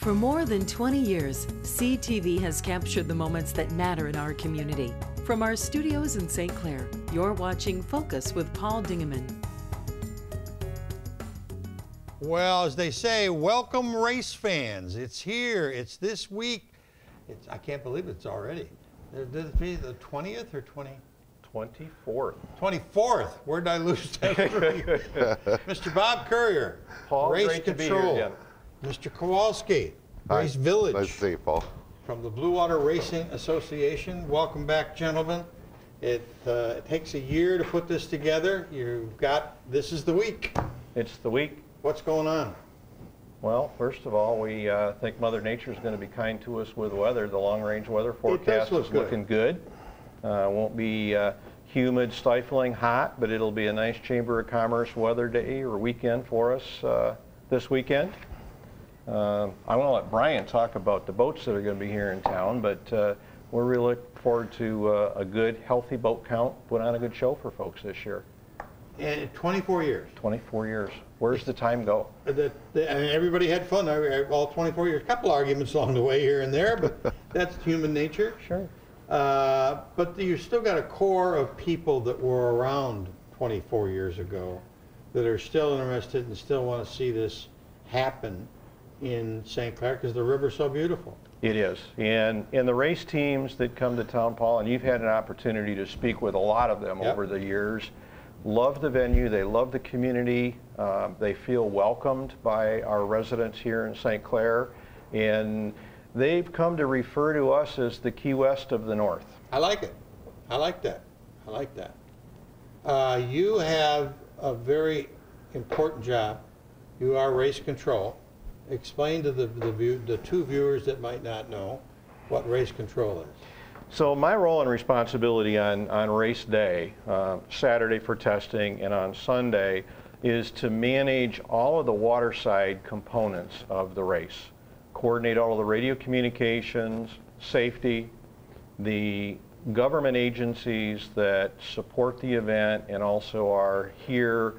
For more than 20 years, CTV has captured the moments that matter in our community. From our studios in St. Clair, you're watching Focus with Paul Dingeman. Well, as they say, welcome race fans. It's here. It's this week. I can't believe it's already. Did it be the 20th or 24th. 24th. Where did I lose that? Mr. Bob Courier, Paul, Race great Control. to be here again. Mr. Kowalski, Hi. Race Village. Nice to see you, Paul. From the Blue Water Racing Association. Welcome back, gentlemen. It takes a year to put this together. This is the week. It's the week. What's going on? Well, first of all, we think Mother Nature is going to be kind to us with weather. The long-range weather forecast is looking good. Won't be humid, stifling hot, but it'll be a nice Chamber of Commerce weather day or weekend for us this weekend. I want to let Brian talk about the boats that are going to be here in town, but we're really looking forward to a good, healthy boat count, put on a good show for folks this year. And 24 years. 24 years. Where's the time go? I mean, everybody had fun all 24 years. A couple arguments along the way here and there, but that's human nature. Sure. But you still got a core of people that were around 24 years ago that are still interested and still want to see this happen in St. Clair because the river's so beautiful. It is. And the race teams that come to town, Paul, and you've had an opportunity to speak with a lot of them over the years, love the venue, they love the community, they feel welcomed by our residents here in St. Clair, and they've come to refer to us as the Key West of the North. I like it. I like that. I like that. You have a very important job. You are race control. Explain to the two viewers that might not know what race control is. So my role and responsibility on race day, Saturday for testing, and on Sunday is to manage all of the waterside components of the race. Coordinate all of the radio communications, safety, the government agencies that support the event and also are here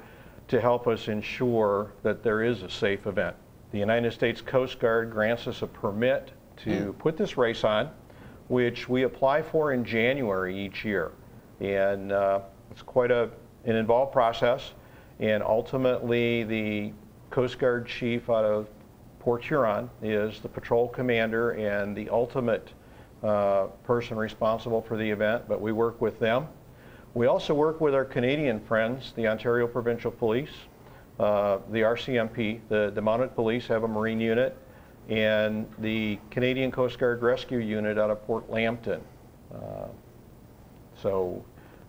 to help us ensure that there is a safe event. The United States Coast Guard grants us a permit to put this race on, which we apply for in January each year. And it's quite an involved process. And ultimately, the Coast Guard chief out of Port Huron is the patrol commander and the ultimate person responsible for the event, but we work with them. We also work with our Canadian friends, the Ontario Provincial Police, the RCMP, the Mounted Police have a Marine unit, and the Canadian Coast Guard Rescue Unit out of Port Lambton. So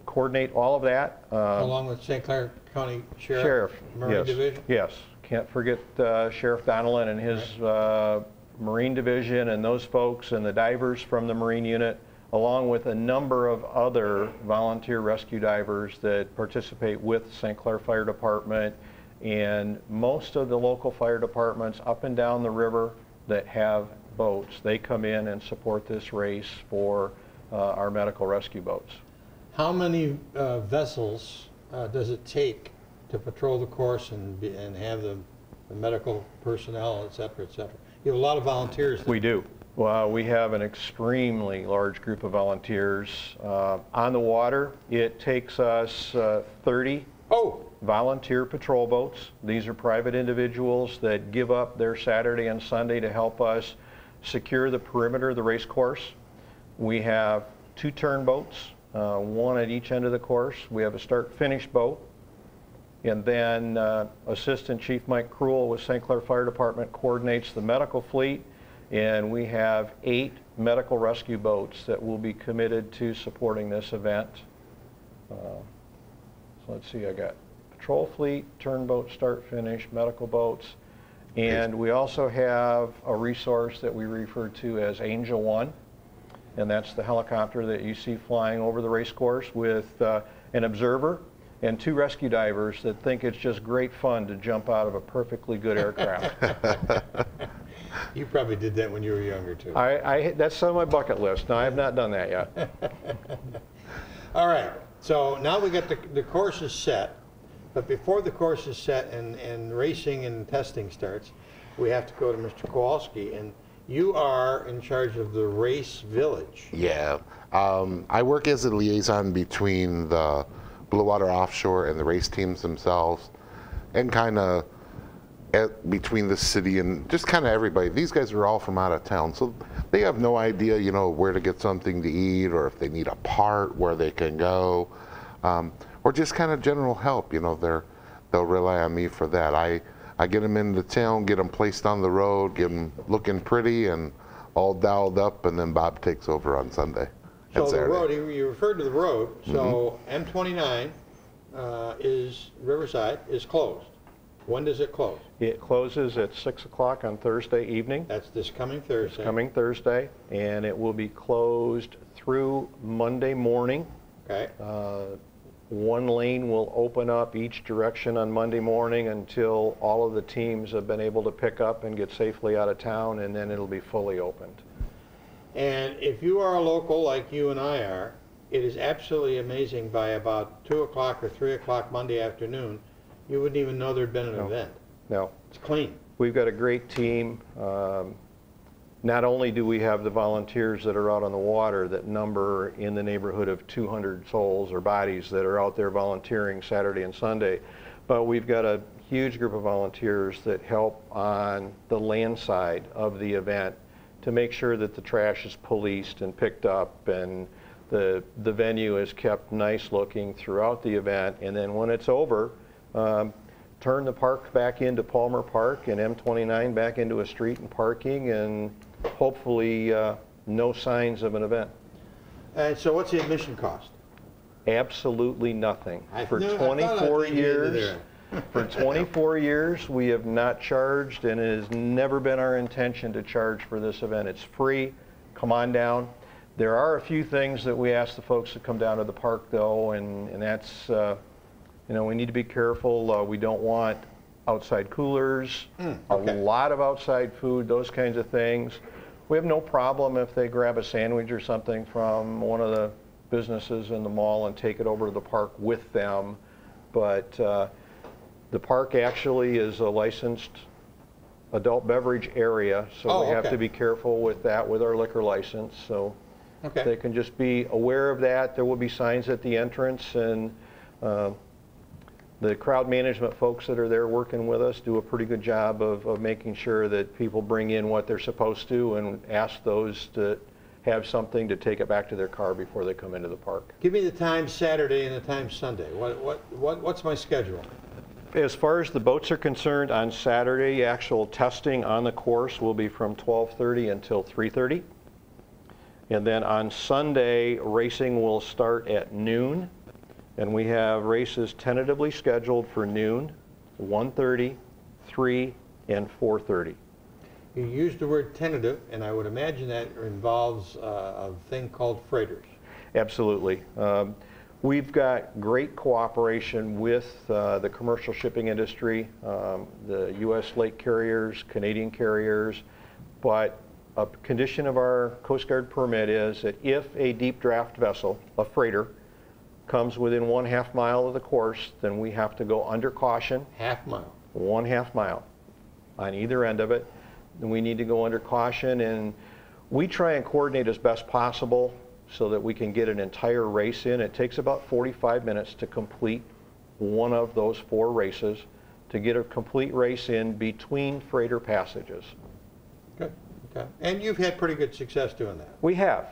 coordinate all of that. Along with St. Clair County Sheriff Marine Division? Yes. Can't forget Sheriff Donnellan and his Marine Division and those folks and the divers from the Marine unit, along with a number of other volunteer rescue divers that participate with St. Clair Fire Department and most of the local fire departments up and down the river that have boats. They come in and support this race for our medical rescue boats. How many vessels does it take to patrol the course and have the medical personnel, et cetera, et cetera? You have a lot of volunteers. We do. Well, we have an extremely large group of volunteers. On the water, it takes us 30 volunteer patrol boats. These are private individuals that give up their Saturday and Sunday to help us secure the perimeter of the race course. We have 2 turn boats, one at each end of the course. We have a start-finish boat. And then Assistant Chief Mike Cruel with St. Clair Fire Department coordinates the medical fleet, and we have 8 medical rescue boats that will be committed to supporting this event. So let's see, I got patrol fleet, turn boat, start finish, medical boats, and we also have a resource that we refer to as Angel One, and that's the helicopter that you see flying over the race course with an observer and 2 rescue divers that think it's just great fun to jump out of a perfectly good aircraft. You probably did that when you were younger too. That's on my bucket list. No, I have not done that yet. All right, so now we got the course is set, but before the course is set and racing and testing starts, we have to go to Mr. Kowalski, and you are in charge of the race village. Yeah, I work as a liaison between the Blue Water Offshore and the race teams themselves, and kind of between the city and just kind of everybody. These guys are all from out of town, so they have no idea, you know, where to get something to eat, or if they need a part, where they can go, or just kind of general help. You know, they'll rely on me for that. I get them into town, get them placed on the road, get them looking pretty and all dialed up, and then Bob takes over on Sunday. So the road, you referred to the road, so M29 is Riverside is closed. When does it close? It closes at 6 o'clock on Thursday evening. That's this coming Thursday. This coming Thursday, and it will be closed through Monday morning. Okay. One lane will open up each direction on Monday morning until all of the teams have been able to pick up and get safely out of town, and then it'll be fully opened. And if you are a local like you and I are, it is absolutely amazing. By about 2 o'clock or 3 o'clock Monday afternoon, you wouldn't even know there'd been an event. No. It's clean. We've got a great team. Not only do we have the volunteers that are out on the water that number in the neighborhood of 200 souls or bodies that are out there volunteering Saturday and Sunday, but we've got a huge group of volunteers that help on the land side of the event to make sure that the trash is policed and picked up, and the venue is kept nice looking throughout the event. And then when it's over, turn the park back into Palmer Park and M29 back into a street and parking, and hopefully no signs of an event. And so what's the admission cost? Absolutely nothing. For I 24 years, for 24 years, we have not charged, and it has never been our intention to charge for this event. It's free. Come on down. There are a few things that we ask the folks to come down to the park, though, and that's, you know, we need to be careful. We don't want outside coolers, a lot of outside food, those kinds of things. We have no problem if they grab a sandwich or something from one of the businesses in the mall and take it over to the park with them. But the park actually is a licensed adult beverage area, so we have to be careful with that with our liquor license. So they can just be aware of that. There will be signs at the entrance, and the crowd management folks that are there working with us do a pretty good job of making sure that people bring in what they're supposed to, and ask those to have something to take it back to their car before they come into the park. Give me the time Saturday and the time Sunday. What's my schedule? As far as the boats are concerned, on Saturday, actual testing on the course will be from 12:30 until 3:30. And then on Sunday, racing will start at noon. And we have races tentatively scheduled for noon, 1:30, 3, and 4:30. You used the word tentative, and I would imagine that involves a thing called freighters. Absolutely. We've got great cooperation with the commercial shipping industry, the U.S. lake carriers, Canadian carriers, but a condition of our Coast Guard permit is that if a deep draft vessel, a freighter, comes within 1/2 mile of the course, then we have to go under caution. Half mile. 1/2 mile on either end of it. And we need to go under caution, and we try and coordinate as best possible so that we can get an entire race in. It takes about 45 minutes to complete one of those 4 races, to get a complete race in between freighter passages. Good. Okay. And you've had pretty good success doing that. We have.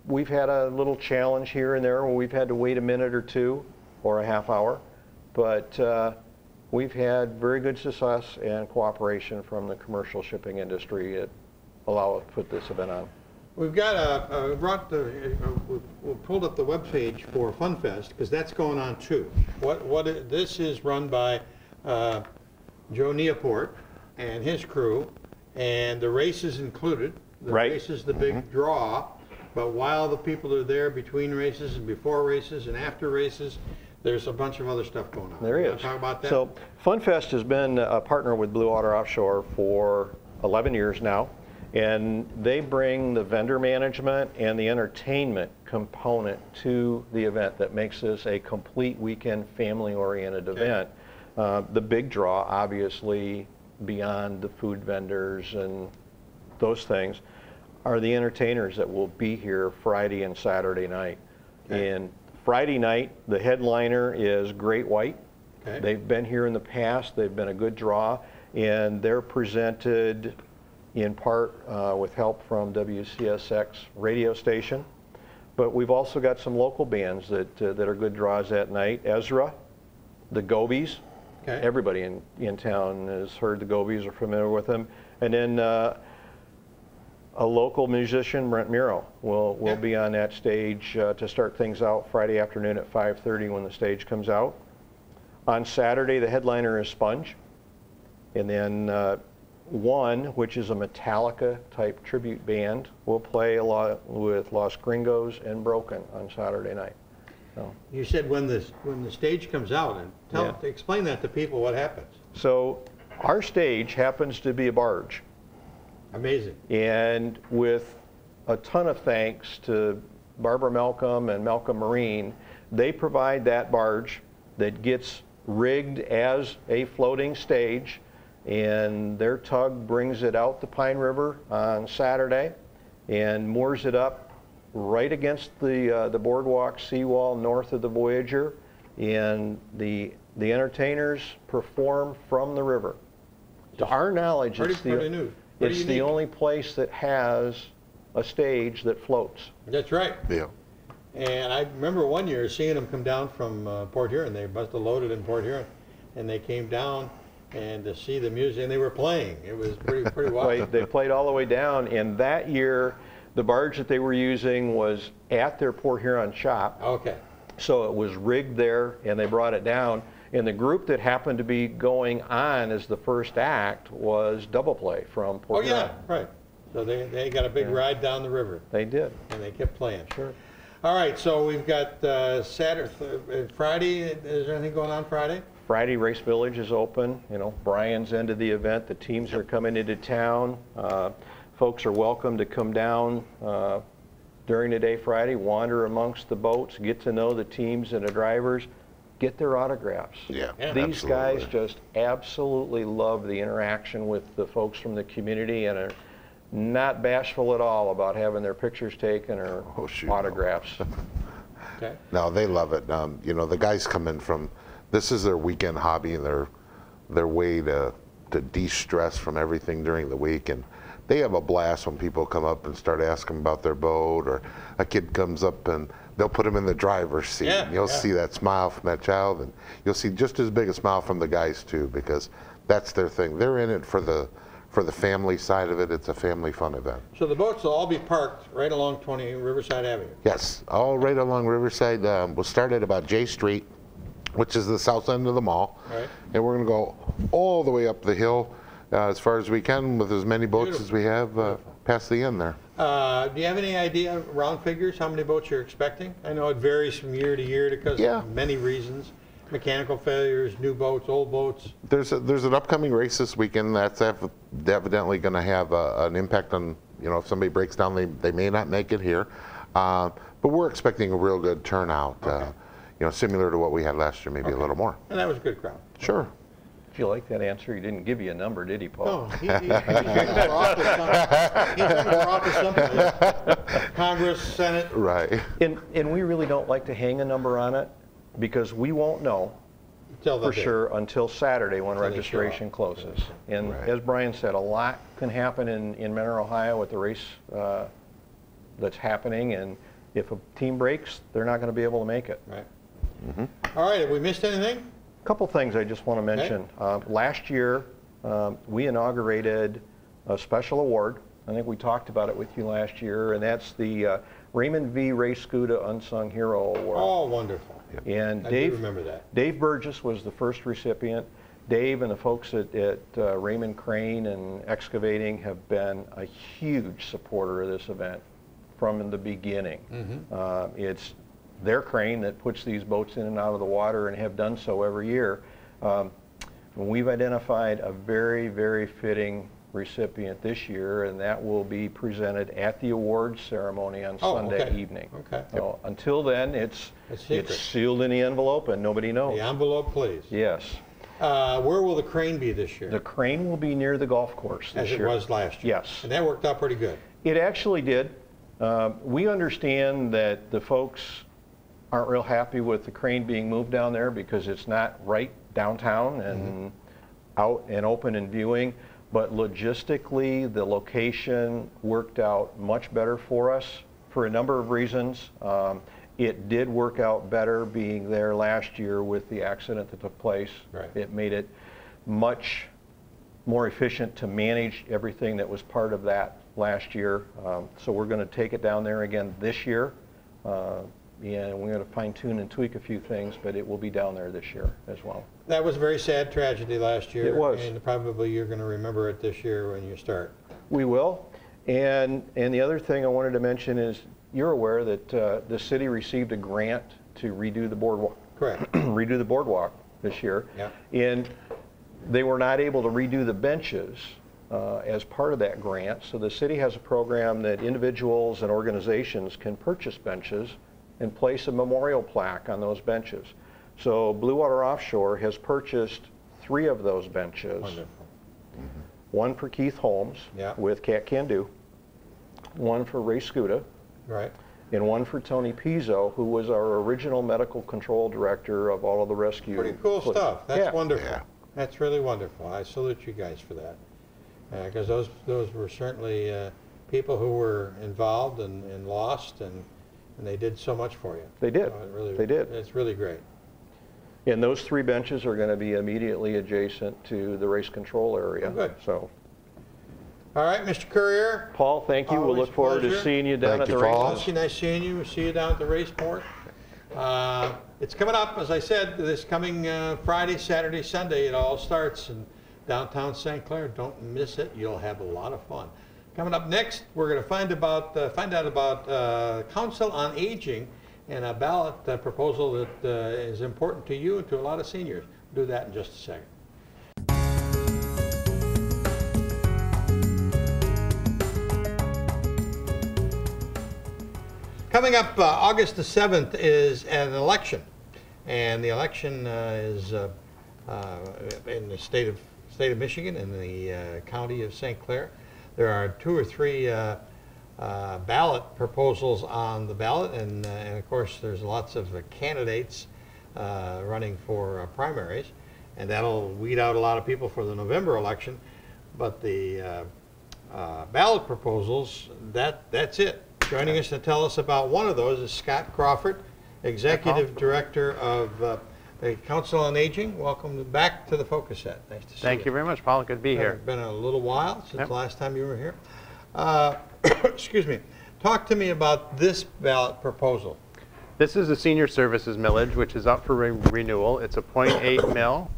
We've had a little challenge here and there where we've had to wait a minute or two or a half hour, but we've had very good success and cooperation from the commercial shipping industry that allow us to put this event on. We've got we pulled up the webpage for FunFest, because that's going on too. This is run by Joe Neoport and his crew, and the race is included. The race is the big draw. But while the people are there between races and before races and after races, there's a bunch of other stuff going on. There is. Want to talk about that? So FunFest has been a partner with Blue Water Offshore for 11 years now, and they bring the vendor management and the entertainment component to the event that makes this a complete weekend family-oriented event. The big draw, obviously, beyond the food vendors and those things, are the entertainers that will be here Friday and Saturday night. Okay. And Friday night, the headliner is Great White. Okay. They've been here in the past. They've been a good draw, and they're presented in part with help from WCSX radio station. But we've also got some local bands that are good draws that night. Ezra, the Gobies. Okay. Everybody in town has heard the Gobies, are familiar with them. And then a local musician, Brent Muro, will be on that stage to start things out Friday afternoon at 5:30 when the stage comes out. On Saturday, the headliner is Sponge. And then One, which is a Metallica type tribute band, will play a lot with Los Gringos and Broken on Saturday night. So, You said when the stage comes out, and explain that to people, what happens. so our stage happens to be a barge. Amazing. And with a ton of thanks to Barbara Malcolm and Malcolm Marine, they provide that barge that gets rigged as a floating stage, and their tug brings it out the Pine River on Saturday and moors it up right against the boardwalk seawall north of the Voyager, and the entertainers perform from the river. To our knowledge, it's the only place that has a stage that floats. That's right. Yeah. And I remember one year seeing them come down from Port Huron. They must have loaded in Port Huron, and they came down and to see the music, and they were playing. It was pretty wild. They played all the way down, and that year, the barge that they were using was at their Port Huron shop. Okay. So it was rigged there, and they brought it down. And the group that happened to be going on as the first act was Double Play from Port Huron. Yeah, right. So they got a big ride down the river. They did. And they kept playing. Sure. All right, so we've got Friday. Is there anything going on Friday? Friday, Race Village is open. You know, Brian's end of the event. The teams are coming into town. Folks are welcome to come down during the day Friday, wander amongst the boats, get to know the teams and the drivers, get their autographs. Yeah, These guys just absolutely love the interaction with the folks from the community and are not bashful at all about having their pictures taken or autographs. Okay. No, they love it. You know, the guys come in from, this is their weekend hobby and their way to de-stress from everything during the week. And they have a blast when people come up and start asking about their boat, or a kid comes up and they'll put them in the driver's seat. Yeah, You'll see that smile from that child, and you'll see just as big a smile from the guys too, because that's their thing. They're in it for the family side of it. It's a family fun event. So the boats will all be parked right along 20 Riverside Avenue. Yes, all right along Riverside. We'll start at about J Street, which is the south end of the mall. Right. And we're going to go all the way up the hill as far as we can with as many boats as we have past the end there. Do you have any idea, round figures, how many boats you're expecting? I know it varies from year to year because of many reasons. Mechanical failures, new boats, old boats. There's an upcoming race this weekend that's evidently going to have an impact on, you know, if somebody breaks down, they may not make it here. But we're expecting a real good turnout, you know, similar to what we had last year, maybe a little more. And that was a good crowd. Sure. If you like that answer, he didn't give you a number, did he, Paul? No, he's running for office someplace. Congress, Senate. Right. And we really don't like to hang a number on it because we won't know for sure until Saturday when registration closes. And as Brian said, a lot can happen in Mentor, Ohio with the race that's happening, and if a team breaks, they're not going to be able to make it. Right. All right, have we missed anything? Couple things I just want to mention. Last year, we inaugurated a special award. I think we talked about it with you last year, and that's the Raymond V. Ray Scuda Unsung Hero Award. Oh, wonderful. And I do remember that. Dave Burgess was the first recipient. Dave and the folks at Raymond Crane and Excavating have been a huge supporter of this event from the beginning. It's their crane that puts these boats in and out of the water and have done so every year. We've identified a very, very fitting recipient this year, and that will be presented at the awards ceremony on Sunday evening. So until then, it's sealed in the envelope and nobody knows. The envelope, please. Yes. Where will the crane be this year? The crane will be near the golf course this year. As it was last year? Yes. And that worked out pretty good? It actually did. We understand that the folks aren't real happy with the crane being moved down there because it's not right downtown and out and open and viewing. But logistically, the location worked out much better for us for a number of reasons. It did work out better being there last year with the accident that took place. Right. It made it much more efficient to manage everything that was part of that last year. So we're going to take it down there again this year. And we're going to fine tune and tweak a few things, but it will be down there this year as well. That was a very sad tragedy last year. It was. And probably you're going to remember it this year when you start. We will. And the other thing I wanted to mention is you're aware that the city received a grant to redo the boardwalk. Correct. Redo the boardwalk this year. Yeah. And they were not able to redo the benches as part of that grant. So the city has a program that individuals and organizations can purchase benches and place a memorial plaque on those benches. So Blue Water Offshore has purchased 3 of those benches. Wonderful. One for Keith Holmes with Cat Can Do, one for Ray Scuda, Right. and one for Tony Pizzo, who was our original medical control director of all of the rescue. Pretty cool stuff. That's wonderful. Yeah. That's really wonderful. I salute you guys for that. Because those were certainly people who were involved and lost, and they did so much for you. They did. They did. It's really great. And those 3 benches are going to be immediately adjacent to the race control area. Oh, good. So, All right, Mr. Courier. Paul, thank you. We'll Always look forward to pleasure. seeing you down Thank at the you, race. Paul. It's nice seeing you. We'll see you down at the raceport. It's coming up, as I said, this coming Friday, Saturday, Sunday. It all starts in downtown St. Clair. Don't miss it. You'll have a lot of fun. Coming up next, we're going to find out about Council on Aging and a ballot proposal that is important to you and to a lot of seniors. We'll do that in just a second. Coming up August the 7th is an election, and the election is in the state of Michigan, in the county of St. Clair. There are 2 or 3 ballot proposals on the ballot, and of course there's lots of candidates running for primaries, and that'll weed out a lot of people for the November election. But the ballot proposals, that's it. Joining us to tell us about one of those is Scott Crawford, Executive Director of the Council on Aging. Welcome back to the Focus Set. Nice to see you. Thank you very much, Paul. Good to be here. It's been a little while since the last time you were here. Excuse me. Talk to me about this ballot proposal. This is the Senior Services Millage, which is up for renewal. It's a 0.8 mill,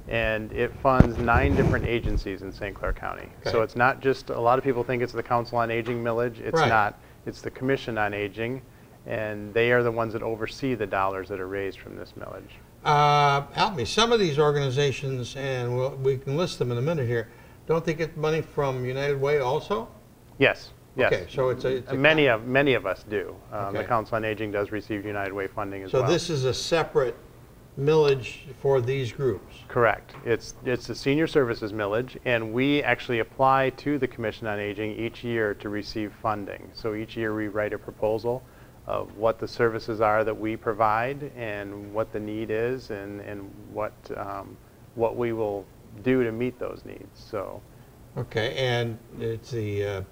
and it funds 9 different agencies in St. Clair County. Okay. So it's not just, a lot of people think it's the Council on Aging millage. It's Right. not. It's the Commission on Aging, and they are the ones that oversee the dollars that are raised from this millage. Help me. Some of these organizations, and we can list them in a minute here, don't they get money from United Way also? Yes. Yes. Okay, so it's a many of us do. Okay. The Council on Aging does receive United Way funding as so well. this is a separate millage for these groups. Correct. It's the Senior Services millage, and we actually apply to the Commission on Aging each year to receive funding. So each year we write a proposal of what the services are that we provide and what the need is, and what we will do to meet those needs. So. Okay, and it's the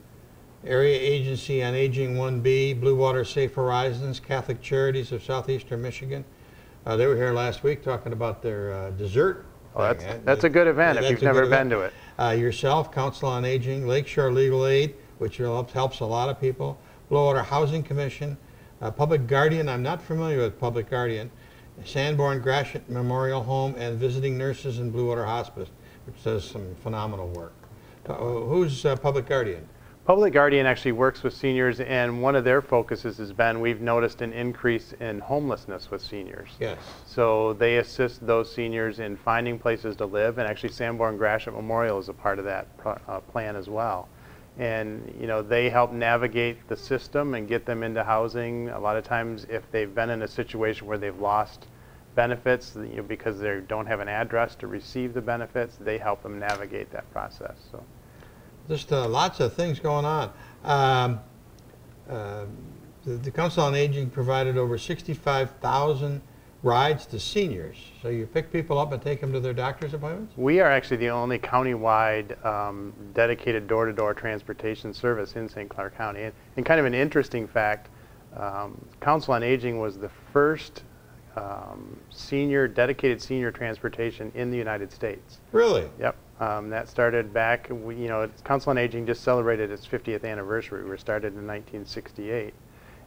Area Agency on Aging 1B, Blue Water Safe Horizons, Catholic Charities of Southeastern Michigan. They were here last week talking about their dessert. Oh, thing. that's a good event if you've never been to it. Yourself, Council on Aging, Lakeshore Legal Aid, which helps a lot of people, Blue Water Housing Commission, Public Guardian, I'm not familiar with Public Guardian, Sanborn Gratiot Memorial Home, and Visiting Nurses in Blue Water Hospice, which does some phenomenal work. Who's Public Guardian? Public Guardian actually works with seniors, and one of their focuses has been, we've noticed an increase in homelessness with seniors. Yes. So they assist those seniors in finding places to live, and actually Sanborn Gratiot Memorial is a part of that plan as well. And they help navigate the system and get them into housing. A lot of times if they've been in a situation where they've lost benefits, because they don't have an address to receive the benefits, they help them navigate that process. So, just lots of things going on. The Council on Aging provided over 65,000 rides to seniors. So you pick people up and take them to their doctor's appointments? we are actually the only countywide dedicated door-to-door transportation service in St. Clair County. And kind of an interesting fact, Council on Aging was the first dedicated senior transportation in the United States. Really? Yep. That started back, Council on Aging just celebrated its 50th anniversary. We were started in 1968.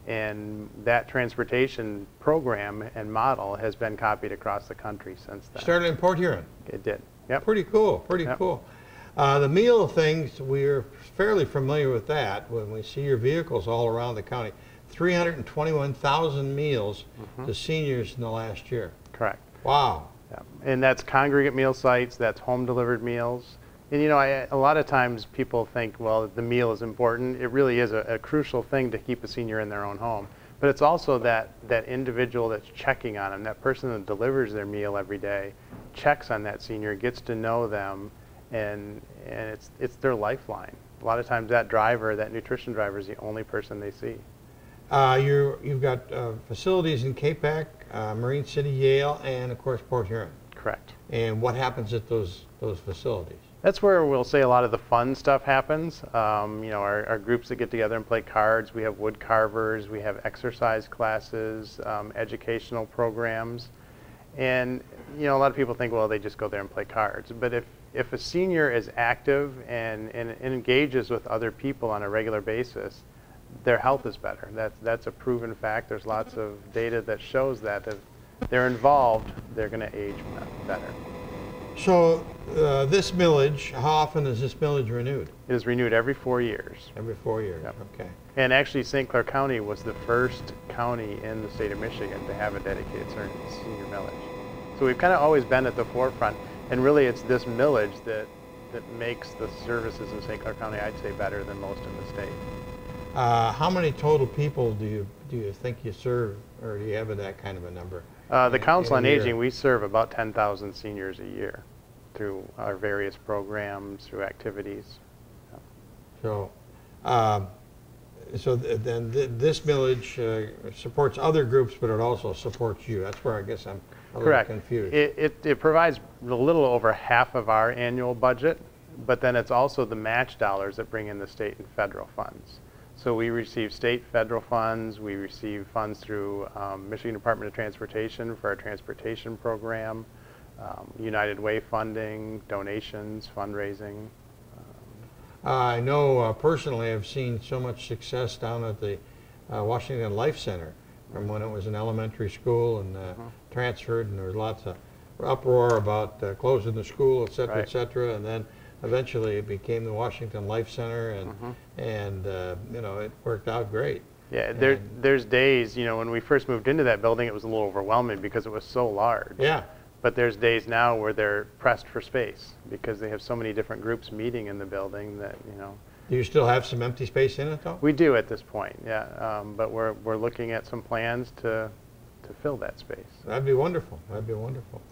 And that transportation program and model has been copied across the country since then. Started in Port Huron? It did. Yep. Pretty cool, pretty Yep. cool. The meal things, we're fairly familiar with that when we see your vehicles all around the county. 321,000 meals to seniors in the last year. Correct. Wow. Yeah. And that's congregate meal sites, that's home delivered meals. And a lot of times people think, well, the meal is important. It really is a crucial thing to keep a senior in their own home. But it's also that individual that's checking on them, that person that delivers their meal every day, checks on that senior, gets to know them, and it's their lifeline. A lot of times that driver, that nutrition driver, is the only person they see. You've got facilities in Capac, Marine City, Yale, and of course Port Huron. Correct. And what happens at those facilities? That's where we'll say a lot of the fun stuff happens. Our groups that get together and play cards. We have wood carvers. We have exercise classes, educational programs. And, a lot of people think, well, they just go there and play cards. But if a senior is active and engages with other people on a regular basis, their health is better. That's a proven fact. There's lots of data that shows that if they're involved, they're going to age better. So this millage, how often is this millage renewed? It is renewed every 4 years. Every 4 years. Yep. Okay. And actually, St. Clair County was the first county in the state of Michigan to have a dedicated senior millage. So we've kind of always been at the forefront. And really, it's this millage that makes the services in St. Clair County, I'd say, better than most in the state. How many total people do you think you serve, or do you have that kind of a number? The Council on in a year? Aging, we serve about 10,000 seniors a year through our various programs, through activities. So, then this millage supports other groups, but it also supports you. That's where I guess I'm a little Correct. confused. It provides a little over half of our annual budget, but then it's also the match dollars that bring in the state and federal funds. So we receive state, federal funds. We receive funds through Michigan Department of Transportation for our transportation program, United Way funding, donations, fundraising. I know personally I've seen so much success down at the Washington Life Center from when it was an elementary school and transferred, and there was lots of uproar about closing the school, et cetera, Right. et cetera, and then eventually it became the Washington Life Center, and it worked out great. Yeah, there's days, when we first moved into that building, it was a little overwhelming because it was so large. Yeah. But there's days now where they're pressed for space because they have so many different groups meeting in the building that, Do you still have some empty space in it, though? We do at this point, yeah. But we're looking at some plans to fill that space. That'd be wonderful. That'd be wonderful.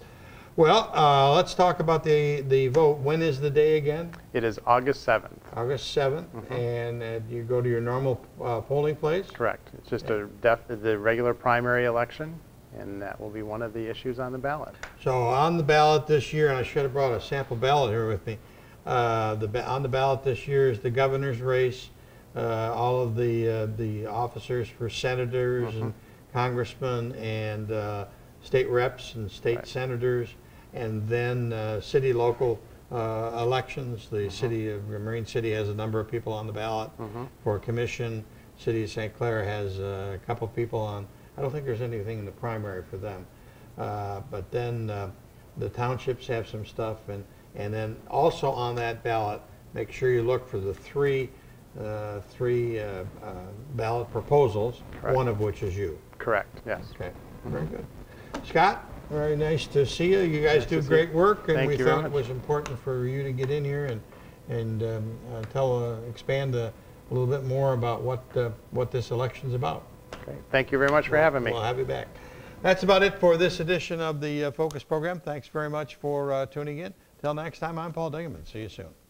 Well, let's talk about the vote. When is the day again? It is August 7th. August 7th, and you go to your normal polling place? Correct. It's just the regular primary election, and that will be one of the issues on the ballot. So on the ballot this year, and I should have brought a sample ballot here with me, on the ballot this year is the governor's race, all of the officers for senators and congressmen and state reps and state senators, and then city local elections. The city of Marine City has a number of people on the ballot for commission. City of St. Clair has a couple people on. I don't think there's anything in the primary for them. But then the townships have some stuff, and then also on that ballot, make sure you look for the three ballot proposals, Correct. one of which is you. Correct, yes. Okay, very good. Scott, very nice to see you. You guys do great work, and Thank we you very thought it much. was important for you to get in here and expand a little bit more about what this election's about. Great. Thank you very much for having me. We'll have you back. That's about it for this edition of the Focus program. Thanks very much for tuning in. Till next time, I'm Paul Dingeman. See you soon.